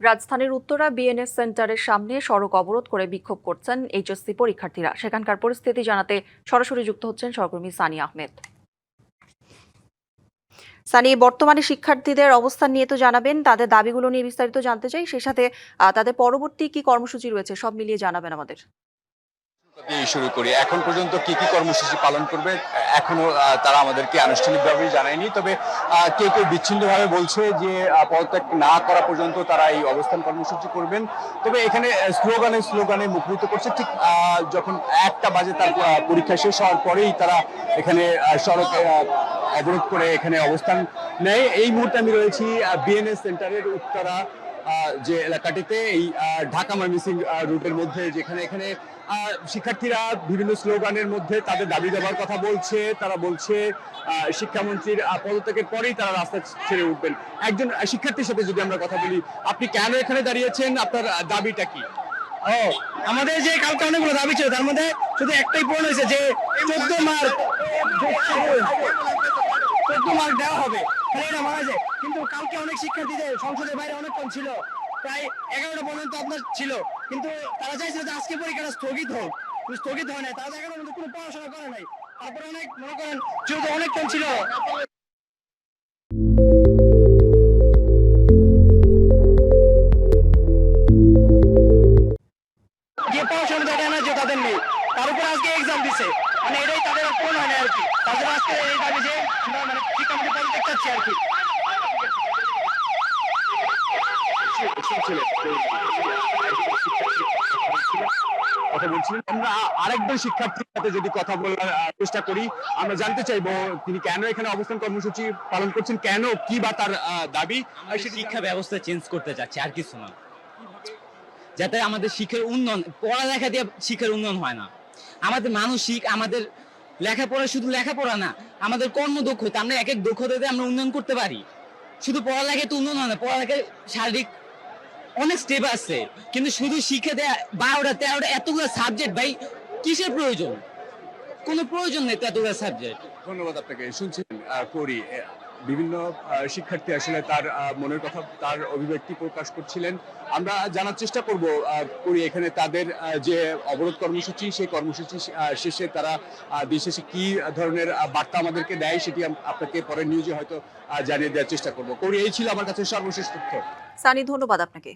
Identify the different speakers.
Speaker 1: রাজধানীর উত্তরা বিএনএস সেন্টারের সামনে সড়ক অবরোধ করে বিক্ষোভ করছেন এইচএসসি পরীক্ষার্থীরা। সেখানকার পরিস্থিতি জানাতে সরাসরি যুক্ত হচ্ছেন সহকর্মী সানি আহমেদ। সানি, বর্তমানে শিক্ষার্থীদের অবস্থান নিয়ে তো জানাবেন, তাদের দাবিগুলো নিয়ে বিস্তারিত জানতে চাই, সেই সাথে তাদের পরবর্তী কি কর্মসূচি রয়েছে সব মিলিয়ে জানাবেন আমাদের।
Speaker 2: শুরু করি, এখন পর্যন্ত কি কি কর্মসূচি পালন করবে এখনো তারা আমাদেরকে আনুষ্ঠানিকভাবে জানায়নি। তবে কেউ কেউ বিচ্ছিন্নভাবে বলছে যে পদত্যাগ না করা পর্যন্ত তারা এই অবস্থান কর্মসূচি করবেন। তবে এখানে স্লোগানে মুখরিত করছে। ঠিক যখন 1টা বাজে তার পরীক্ষা শেষ হওয়ার পরেই তারা এখানে সড়ক অবরোধ করে এখানে অবস্থান নেয়। এই মুহূর্তে আমি রয়েছি বিএনএস সেন্টারের উত্তরা যে এলাকাটিতে, এই ঢাকা ময়মনসিংহ রুটের মধ্যে, যেখানে এখানে শিক্ষার্থীরা বিভিন্ন স্লোগানের মধ্যে তাদের দাবি দেওয়ার কথা বলছে। তারা বলছে শিক্ষামন্ত্রীর পদত্যাগের পরেই তারা রাস্তা ছেড়ে উঠবেন। একজন শিক্ষার্থীর সাথে যদি আমরা কথা বলি, আপনি কেন এখানে দাঁড়িয়েছেন, আপনার দাবিটা কি?
Speaker 3: আমাদের যে কালকে অনেকগুলো দাবি ছিল, তার মধ্যে শুধু একটাই পূরণ হয়েছে যে 14 মার্ক দেওয়া হবে, এটা মানা যায়। কিন্তু কালকে অনেক শিক্ষার্থীদের সংসদের বাইরে অনেকক্ষণ ছিল, প্রায় 11টা পর্যন্ত আপনার ছিল, কিন্তু তারা চাইছিল যে আজকে পরীক্ষাটা স্থগিত হোক, স্থগিত হয় নাই। তারা এখনো মধ্যে কোনো পড়াশোনা করে নাই। তারপরে অনেক মনে করেন যেহেতু অনেকক্ষণ ছিল, যে পড়াশোনা জায়গা না যে তাদের নেই, তার উপর আজকে এক্সাম দিচ্ছে, মানে এটাই তাদের পূরণ হয় না আর কি। তাদের আজকে এই দাবি যে আমরা মানে শিক্ষামন্ত্রী পদত্যাগ চাচ্ছি আর কি।
Speaker 2: কথা বলছিলেন। আমরা আরেকজন শিক্ষার্থীর সাথে যদি কথা বলার চেষ্টা করি, আমরা জানতে চাইবো তিনি কেন এখানে অবস্থান কর্মসূচি পালন করছেন, কেন কি বা তার দাবি।
Speaker 4: শিক্ষা ব্যবস্থা চেঞ্জ করতে চাচ্ছে, আর কিছু না। যাতে আমাদের শিক্ষার উন্নয়ন, পড়ালেখা দিয়ে শিক্ষার উন্নয়ন হয় না। আমাদের মানসিক, আমাদের লেখাপড়া, শুধু লেখাপড়া না, আমাদের কর্মদক্ষতা, আমরা এক এক দক্ষতাতে আমরা উন্নয়ন করতে পারি। শুধু পড়ালেখায় তো উন্নয়ন হয় না, পড়ালেখায় শারীরিক অনেক স্টেপ আছে, কিন্তু শুধু শিক্ষাতে 12টা 13টা এতগুলো সাবজেক্ট, ভাই কিসের প্রয়োজন? কোনো প্রয়োজন নেই এতগুলো সাবজেক্ট।
Speaker 2: ধন্যবাদ আপনাকে। শুনছেন করি বিভিন্ন শিক্ষার্থী আসলে তার মনের কথা, তার অভিব্যক্তি প্রকাশ করছিলেন। আমরা জানার চেষ্টা করব করি এখানে তাদের যে অবরোধ কর্মসূচি, সেই কর্মসূচি শেষে তারা দিন শেষে কি ধরনের বার্তা আমাদেরকে দেয়, সেটি আপনাকে পরের নিউজে হয়তো জানিয়ে দেওয়ার চেষ্টা করব। করি, এই ছিল আমার কাছে সর্বশেষ তথ্য।
Speaker 1: সানি, ধন্যবাদ আপনাকে।